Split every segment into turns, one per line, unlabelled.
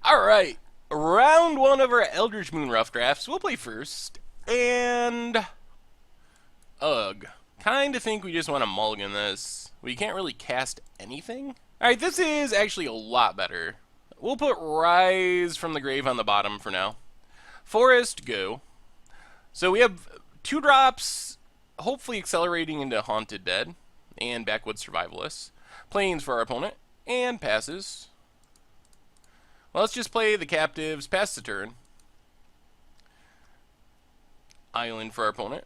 Alright, round one of our Eldritch Moon rough drafts. We'll play first, and... Ugh. Kinda think we just want to mulligan this. We can't really cast anything. Alright, this is actually a lot better. We'll put Rise from the Grave on the bottom for now. Forest, go. So we have 2 drops, hopefully accelerating into Haunted Dead, and Backwoods Survivalists. Plains for our opponent, and passes. Well, let's just play the Captives, pass the turn. Island for our opponent.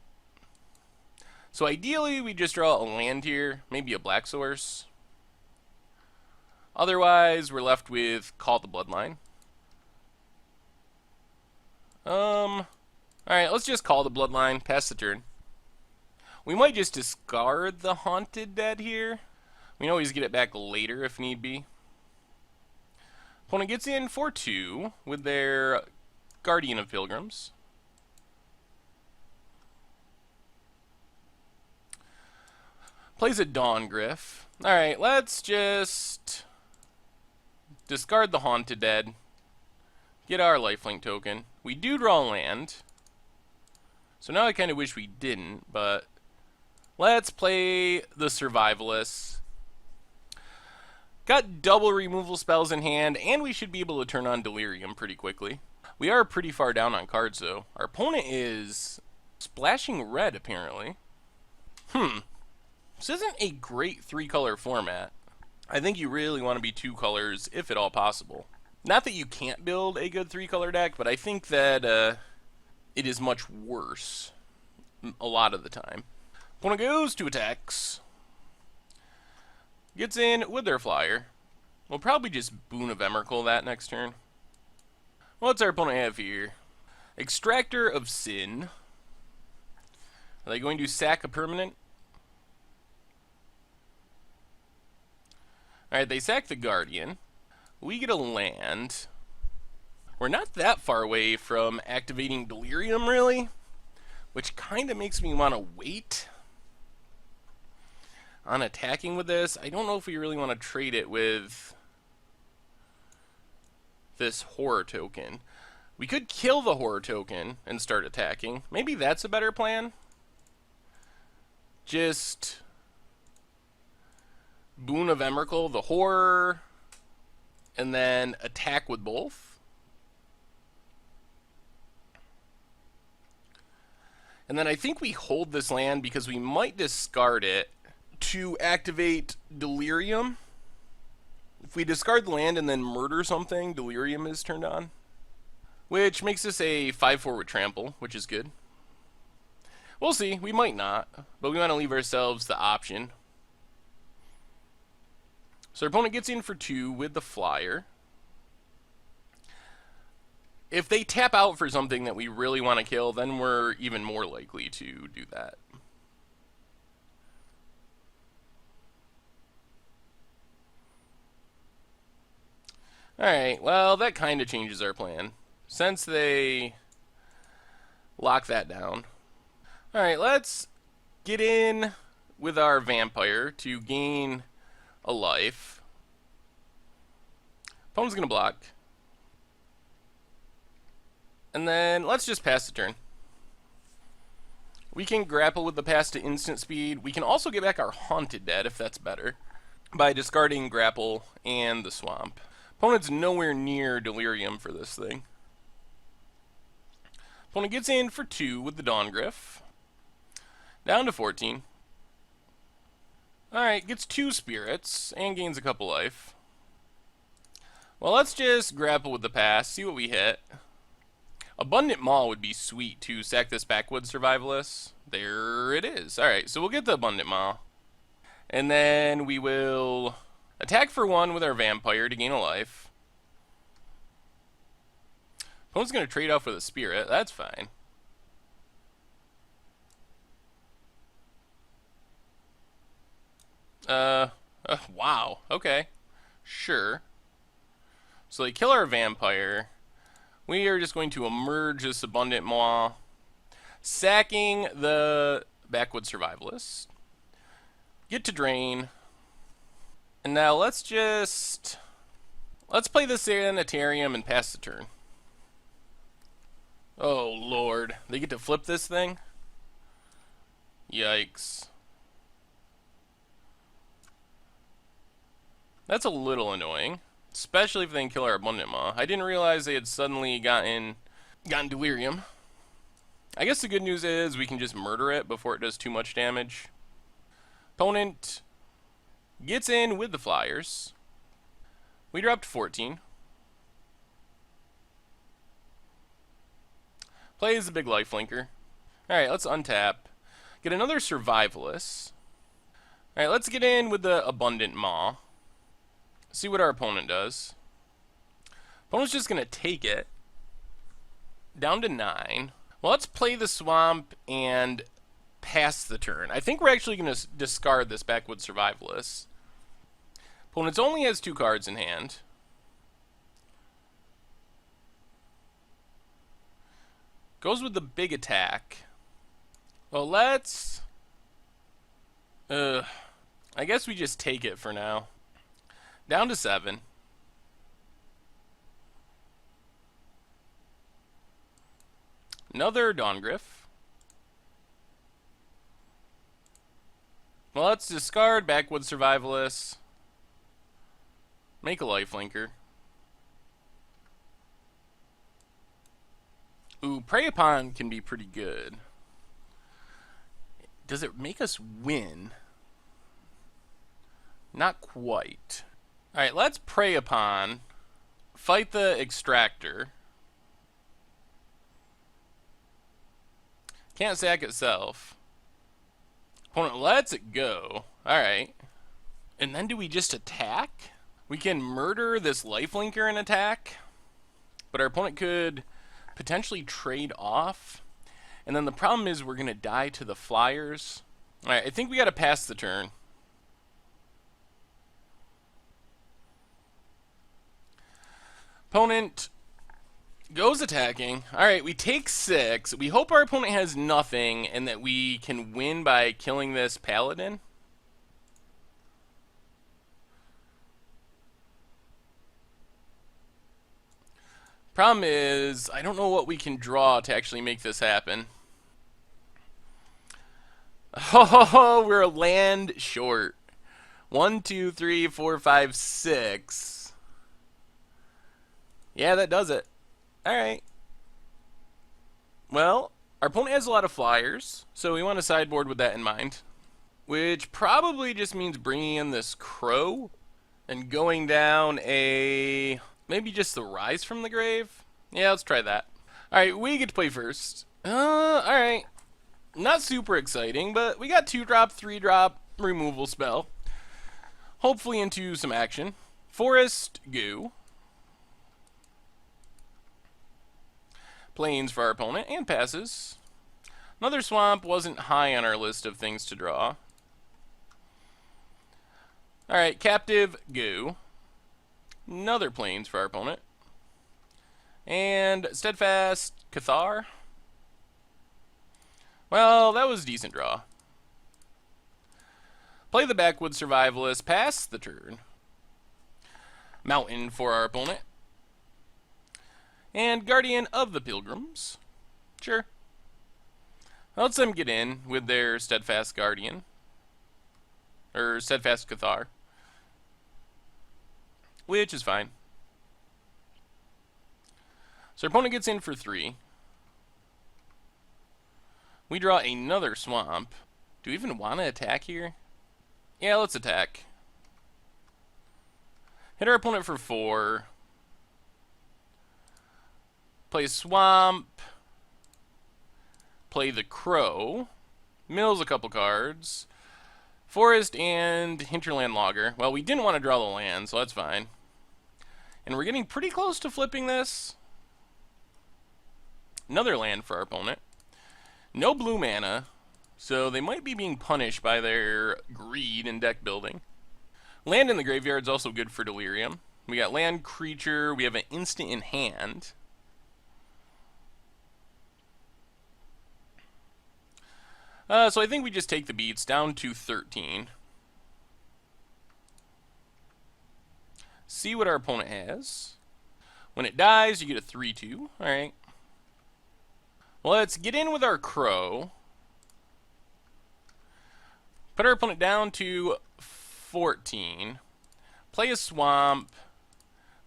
So ideally, we just draw a land here, maybe a Black Source. Otherwise, we're left with Call the Bloodline. Alright, let's just call the Bloodline, pass the turn. We might just discard the Haunted Dead here. We can always get it back later if need be. Opponent gets in for 2 with their Guardian of Pilgrims. Plays a Dawn Griff. Alright, let's just discard the Haunted Dead. Get our lifelink token. We do draw land. So now I kind of wish we didn't, but let's play the Survivalists. Got double removal spells in hand, and we should be able to turn on Delirium pretty quickly. We are pretty far down on cards, though. Our opponent is splashing red, apparently. This isn't a great 3-color format. I think you really want to be 2 colors, if at all possible. Not that you can't build a good 3-color deck, but I think that it is much worse a lot of the time. Opponent goes to attacks. Gets in with their flyer. We'll probably just Boon of Emrakul that next turn. What's our opponent have here? Extractor of Sin. Are they going to sack a permanent? Alright, they sack the Guardian. We get a land. We're not that far away from activating Delirium, really, which kind of makes me want to wait on attacking with this. I don't know if we really want to trade it with this Horror token. We could kill the Horror token and start attacking. Maybe that's a better plan. Just Boon of Emrakul, the Horror, and then attack with both. And then I think we hold this land because we might discard it to activate Delirium. If we discard the land and then murder something, Delirium is turned on. Which makes this a 5/4 with Trample, which is good. We'll see, we might not, but we want to leave ourselves the option. So our opponent gets in for 2 with the flyer. If they tap out for something that we really want to kill, then we're even more likely to do that. Alright, well, that kind of changes our plan, since they lock that down. Alright, let's get in with our Vampire to gain a life. Opponent's going to block. And then let's just pass the turn. We can grapple with the pass to instant speed. We can also get back our Haunted Dead, if that's better, by discarding grapple and the swamp. Opponent's nowhere near Delirium for this thing. Opponent gets in for 2 with the Dawn Griff. Down to 14. Alright, gets 2 spirits and gains a couple life. Well, let's just grapple with the pass, see what we hit. Abundant Maw would be sweet to sack this Backwoods Survivalist. There it is. Alright, so we'll get the Abundant Maw. And then we will attack for 1 with our Vampire to gain a life. Opponent's going to trade off with a Spirit. That's fine. Wow. Okay. Sure. So they kill our Vampire. We are just going to emerge this Abundant Maw, sacking the Backwoods Survivalist. Get to drain. And now let's Let's play the Sanitarium and pass the turn. Oh, Lord. They get to flip this thing? Yikes. That's a little annoying. Especially if they can kill our Abundant Maw. I didn't realize they had suddenly gotten Delirium. I guess the good news is we can just murder it before it does too much damage. Opponent gets in with the Flyers. We dropped 14. Plays the big lifelinker. Alright, let's untap. Get another Survivalist. Alright, let's get in with the Abundant Maw. See what our opponent does. Opponent's just going to take it. Down to 9. Well, let's play the Swamp and pass the turn. I think we're actually going to discard this Backwoods Survivalist. Opponent only has 2 cards in hand. Goes with the big attack. Well, let's... I guess we just take it for now. Down to 7. Another Dawngriff. Well, let's discard Backwoods Survivalist. Make a lifelinker. Ooh, Prey Upon can be pretty good. Does it make us win? Not quite. Alright, let's Prey Upon. Fight the Extractor. Can't sack itself. Opponent lets it go. Alright. And then do we just attack? We can murder this lifelinker and attack. But our opponent could potentially trade off. And then the problem is we're going to die to the Flyers. Alright, I think we got to pass the turn. Opponent goes attacking. Alright, we take 6. We hope our opponent has nothing and that we can win by killing this Paladin. Problem is, I don't know what we can draw to actually make this happen. Oh, we're a land short. 1, 2, 3, 4, 5, 6. Yeah, that does it. Alright. Well, our opponent has a lot of Flyers, so we want to sideboard with that in mind. Which probably just means bringing in this Crow and going down a... maybe just the Rise from the Grave? Yeah, let's try that. Alright, we get to play first. Alright. Not super exciting, but we got 2-drop, 3-drop removal spell. Hopefully into some action. Forest, Goo. Plains for our opponent, and passes. Another Swamp wasn't high on our list of things to draw. Alright, Captive, Goo. Another Plains for our opponent. And Steadfast, Cathar. Well, that was a decent draw. Play the Backwoods Survivalist, pass the turn. Mountain for our opponent. And Guardian of the Pilgrims. Sure. Let's them get in with their Steadfast Guardian. Or Steadfast Cathar. Which is fine. So our opponent gets in for 3. We draw another Swamp. Do we even want to attack here? Yeah, let's attack. Hit our opponent for 4. Play Swamp. Play the Crow. Mills a couple cards. Forest and Hinterland Logger. Well, we didn't want to draw the land, so that's fine. And we're getting pretty close to flipping this. Another land for our opponent. No blue mana, so they might be being punished by their greed and deck building. Land in the graveyard is also good for Delirium. We got land, creature, we have an instant in hand. So I think we just take the beats down to 13. see what our opponent has. When it dies, you get a 3-2. Alright. Well, let's get in with our Crow. Put our opponent down to 14. Play a Swamp.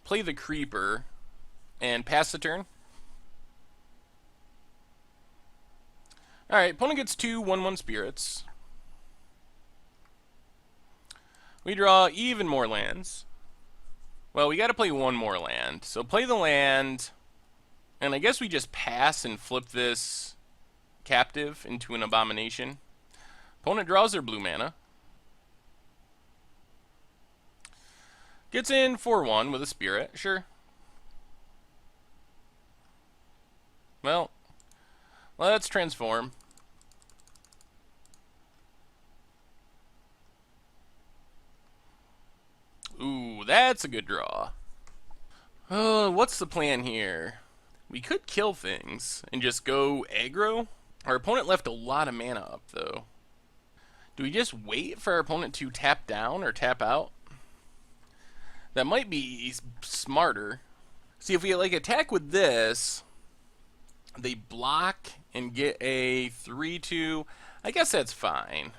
Play the Creeper. And pass the turn. Alright, opponent gets 2 1/1 spirits. We draw even more lands. Well, we gotta play one more land. So play the land, and I guess we just pass and flip this captive into an abomination. Opponent draws their blue mana. Gets in 4/1 with a spirit, sure. Well, let's transform. Ooh, that's a good draw. What's the plan here? We could kill things and just go aggro. Our opponent left a lot of mana up, though. Do we just wait for our opponent to tap down or tap out? That might be smarter. See, if we like attack with this, they block and get a 3-2. I guess that's fine.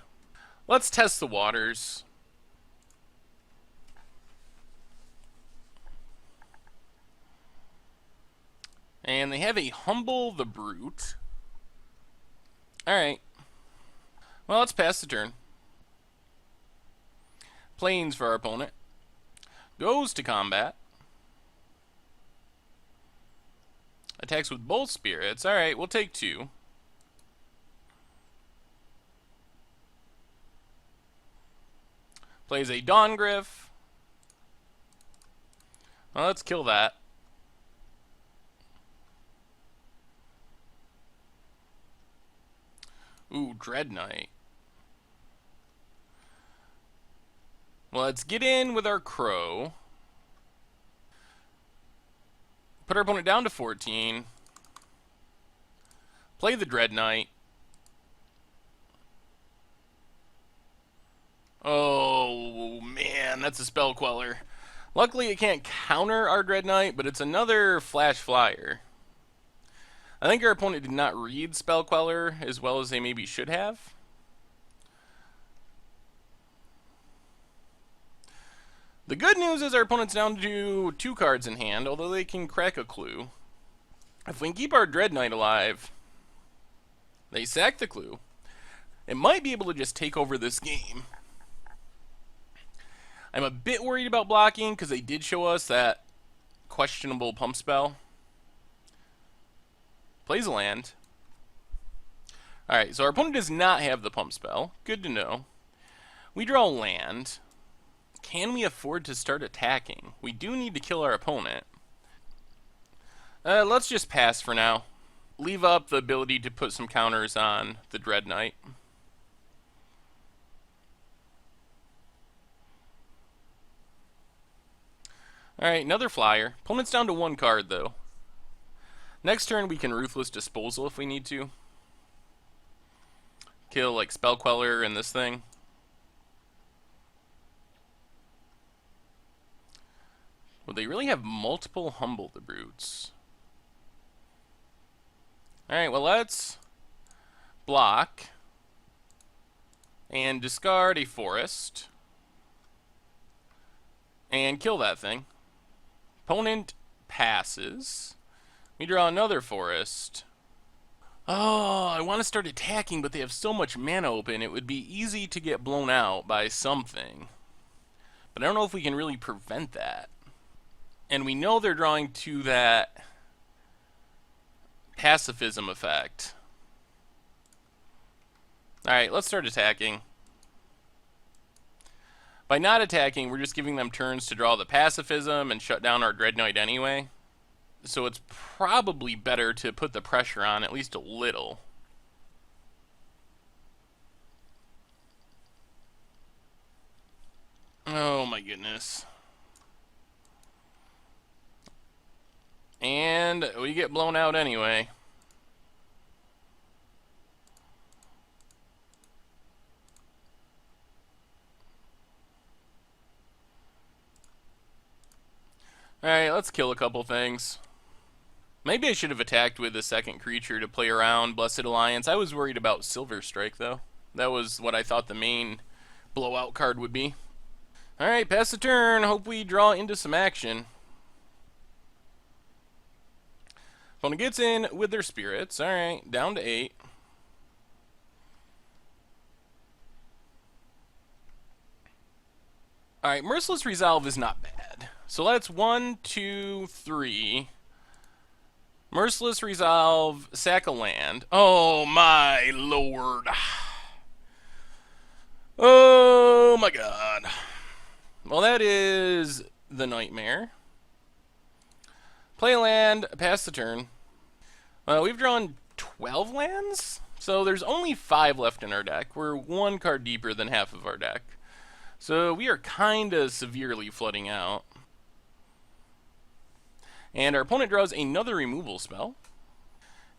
Let's test the waters. And they have a Humble the Brute. Alright. Well, let's pass the turn. Plains for our opponent. Goes to combat. Attacks with both spirits. Alright, we'll take 2. Plays a Dawngryph. Well, let's kill that. Ooh, Dread Knight. Well, let's get in with our Crow. Put our opponent down to 14. Play the Dread Knight. Oh, man, that's a Spell Queller. Luckily, it can't counter our Dread Knight, but it's another Flash Flyer. I think our opponent did not read Spell Queller as well as they maybe should have. The good news is our opponent's down to 2 cards in hand, although they can crack a clue. If we can keep our Dread Knight alive, they sack the clue. It might be able to just take over this game. I'm a bit worried about blocking because they did show us that questionable pump spell. Plays a land. Alright, so our opponent does not have the pump spell. Good to know. We draw land. Can we afford to start attacking? We do need to kill our opponent. Let's just pass for now. Leave up the ability to put some counters on the Dread Knight. Alright, another flyer. Opponent's down to 1 card, though. Next turn, we can Ruthless Disposal if we need to. Kill, like, Spell Queller and this thing. Well, they really have multiple Humble the Brutes. Alright, well, let's block and discard a forest and kill that thing. Opponent passes. We draw another forest. Oh, I want to start attacking, but they have so much mana open, it would be easy to get blown out by something. But I don't know if we can really prevent that. And we know they're drawing to that pacifism effect. Alright, let's start attacking. By not attacking, we're just giving them turns to draw the pacifism and shut down our Dread Knight anyway. So it's probably better to put the pressure on at least a little. Oh my goodness. And we get blown out anyway. Alright, let's kill a couple things. Maybe I should have attacked with the second creature to play around Blessed Alliance. I was worried about Silver Strike, though. That was what I thought the main blowout card would be. Alright, pass the turn. Hope we draw into some action. Opponent gets in with their spirits. Alright, down to 8. Alright, Merciless Resolve is not bad. So that's 1, 2, 3. Merciless Resolve, sack a land. Oh my lord. Oh my god. Well, that is the nightmare. Play a land, pass the turn. We've drawn 12 lands? So there's only 5 left in our deck. We're 1 card deeper than half of our deck. So we are kind of severely flooding out. And our opponent draws another removal spell.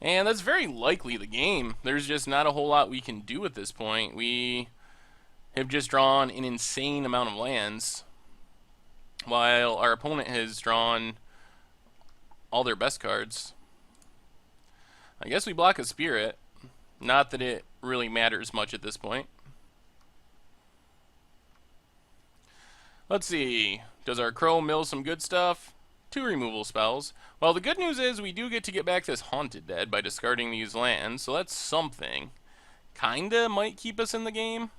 And that's very likely the game. There's just not a whole lot we can do at this point. We have just drawn an insane amount of lands, while our opponent has drawn all their best cards. I guess we block a spirit. Not that it really matters much at this point. Let's see. Does our crow mill some good stuff? 2 removal spells. Well, the good news is we do get to get back this Haunted Dead by discarding these lands, so that's something. Kinda might keep us in the game,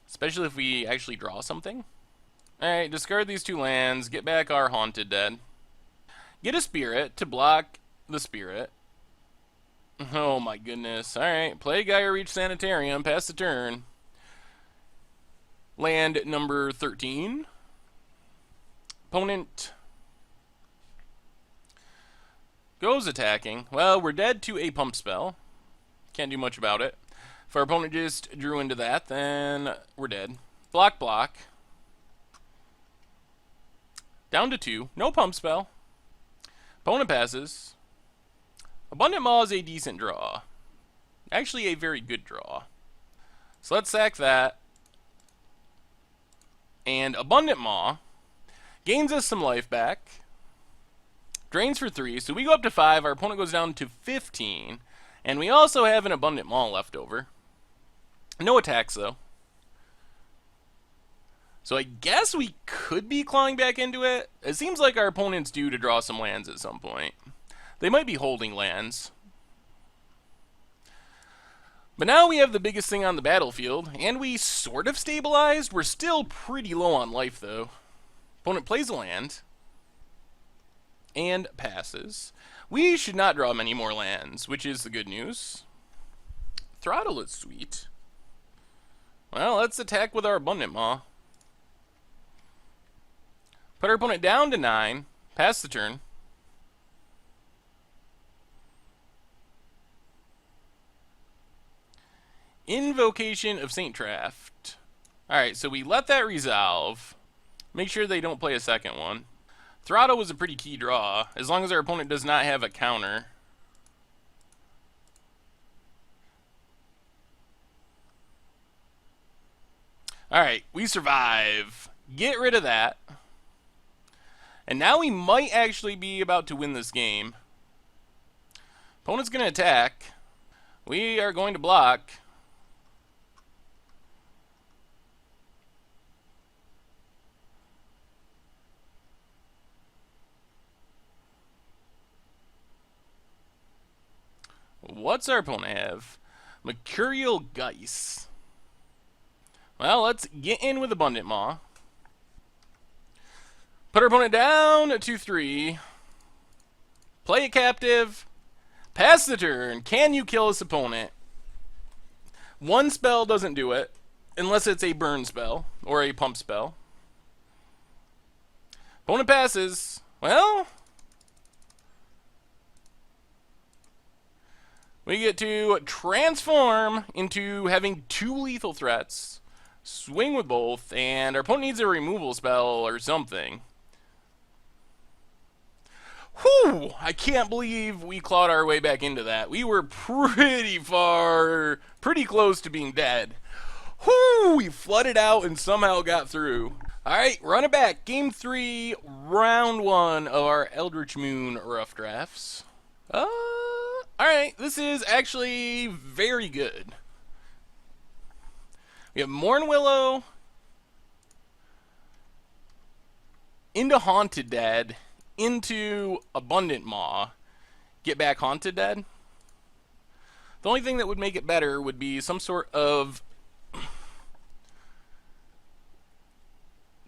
especially if we actually draw something. Alright, discard these 2 lands, get back our Haunted Dead. Get a spirit to block the spirit. Oh my goodness. Alright, play Gaia Reach Sanitarium, pass the turn. Land number 13. Opponent goes attacking. Well, we're dead to a pump spell. Can't do much about it. If our opponent just drew into that, then we're dead. Block, block. Down to 2. No pump spell. Opponent passes. Abundant Maw is a decent draw. Actually, a very good draw. So let's sack that. And Abundant Maw gains us some life back. Drains for 3, so we go up to 5. Our opponent goes down to 15. And we also have an Abundant Maw left over. No attacks, though. So I guess we could be clawing back into it. It seems like our opponent's due to draw some lands at some point. They might be holding lands. But now we have the biggest thing on the battlefield, and we sort of stabilized. We're still pretty low on life, though. Opponent plays a land and passes. We should not draw many more lands, which is the good news. Throttle is sweet. Well, let's attack with our Abundant Maw. Put our opponent down to 9. Pass the turn. Invocation of Saint Traft. Alright, so we let that resolve. Make sure they don't play a second one. Throttle was a pretty key draw, as long as our opponent does not have a counter. Alright, we survive. Get rid of that. And now we might actually be about to win this game. Opponent's going to attack. We are going to block. What's our opponent have? Mercurial Geist. Well, let's get in with Abundant Maw. Put our opponent down to 3. Play a captive. Pass the turn. Can you kill this opponent? One spell doesn't do it, unless it's a burn spell or a pump spell. Opponent passes. Well, we get to transform into having 2 lethal threats, swing with both, and our opponent needs a removal spell or something. Whew! I can't believe we clawed our way back into that. We were pretty close to being dead. Whew! We flooded out and somehow got through. Alright, run it back. Game 3, round 1 of our Eldritch Moon rough drafts. Alright, this is actually very good. We have Morn Willow into Haunted Dead into Abundant Maw. Get back Haunted Dead. The only thing that would make it better would be some sort of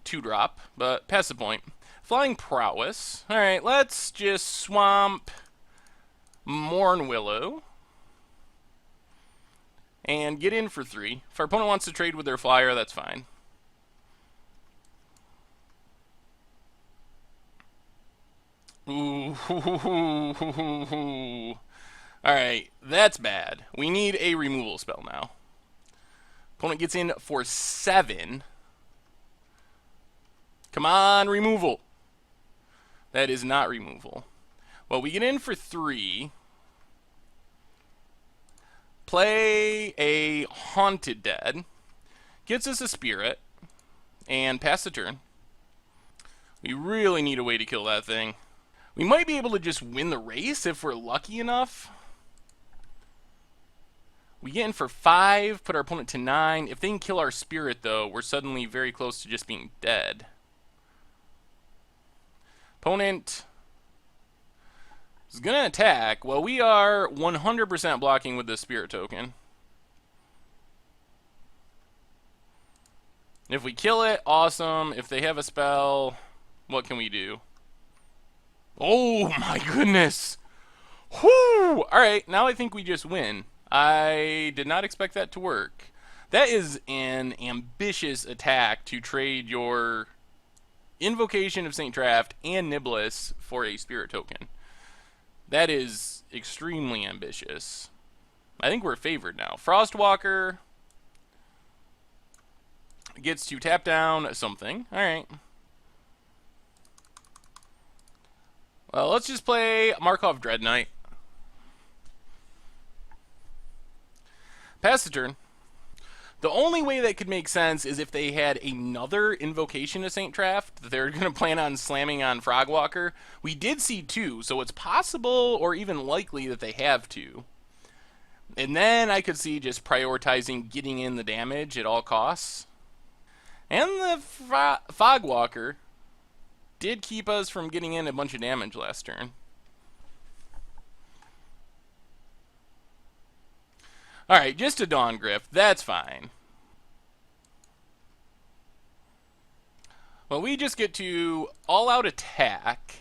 2-drop, but past the point. Flying Prowess. Alright, let's just swamp Morn Willow and get in for 3. If our opponent wants to trade with their flyer, that's fine. Ooh. Alright, that's bad. We need a removal spell now. Opponent gets in for 7. Come on, removal. That is not removal. Well, we get in for 3. Play a Haunted Dead. Gets us a Spirit. And pass the turn. We really need a way to kill that thing. We might be able to just win the race if we're lucky enough. We get in for 5, put our opponent to 9. If they can kill our Spirit, though, we're suddenly very close to just being dead. Opponent is going to attack. Well, we are 100% blocking with the Spirit token. If we kill it, awesome. If they have a spell, what can we do? Oh my goodness! Whoo! Alright, now I think we just win. I did not expect that to work. That is an ambitious attack to trade your Invocation of St. Traft and Niblis for a Spirit token. That is extremely ambitious. I think we're favored now. Frostwalker gets to tap down something. Alright. Well, let's just play Markov Dread Knight. Pass the turn. The only way that could make sense is if they had another Invocation of St. Traft that they're going to plan on slamming on Frogwalker. We did see 2, so it's possible or even likely that they have 2. And then I could see just prioritizing getting in the damage at all costs. And the Fogwalker did keep us from getting in a bunch of damage last turn. Alright, just a Dawn Griff. That's fine. Well, we just get to all-out attack.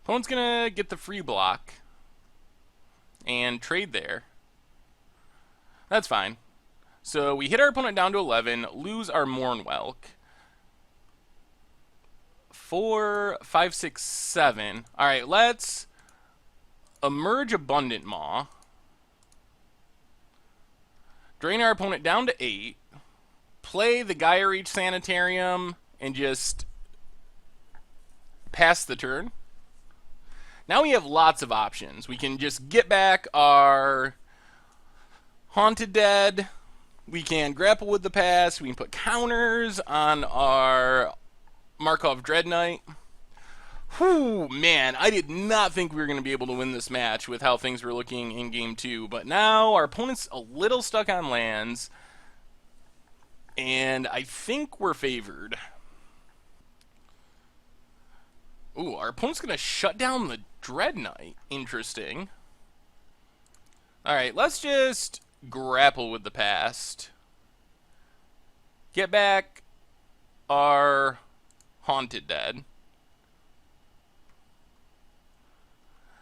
Opponent's gonna get the free block and trade there. That's fine. So we hit our opponent down to 11, lose our Mournwelk. 4, 5, 6, 7. Alright, let's emerge Abundant Maw. Drain our opponent down to 8. Play the Gaia Reach Sanitarium and just pass the turn. Now we have lots of options. We can just get back our Haunted Dead. We can grapple with the past. We can put counters on our Markov Dread Knight. Whew, man, I did not think we were going to be able to win this match with how things were looking in Game 2. But now our opponent's a little stuck on lands. And I think we're favored. Ooh, our opponent's going to shut down the Dread Knight. Interesting. Alright, let's just grapple with the past. Get back our Haunted Dead.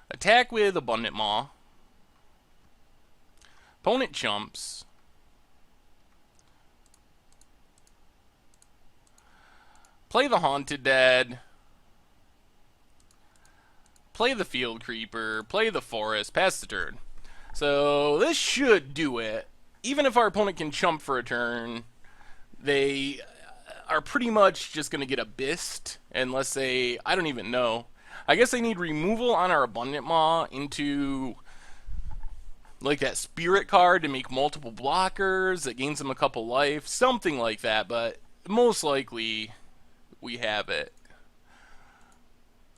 Attack with Abundant Maw. Opponent chumps. Play the Haunted Dead. Play the Field Creeper. Play the Forest. Pass the turn. So this should do it. Even if our opponent can chump for a turn, they are pretty much just going to get abyssed unless they, I don't even know. I guess they need removal on our Abundant Maw into like that spirit card to make multiple blockers that gains them a couple life, something like that, but most likely we have it.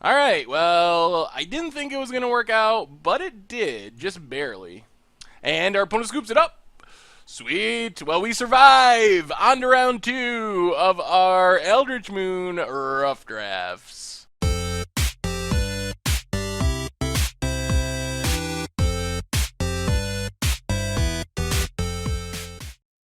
Alright, well, I didn't think it was going to work out, but it did, just barely. And our opponent scoops it up. Sweet. Well, we survive. On to round 2 of our Eldritch Moon rough drafts.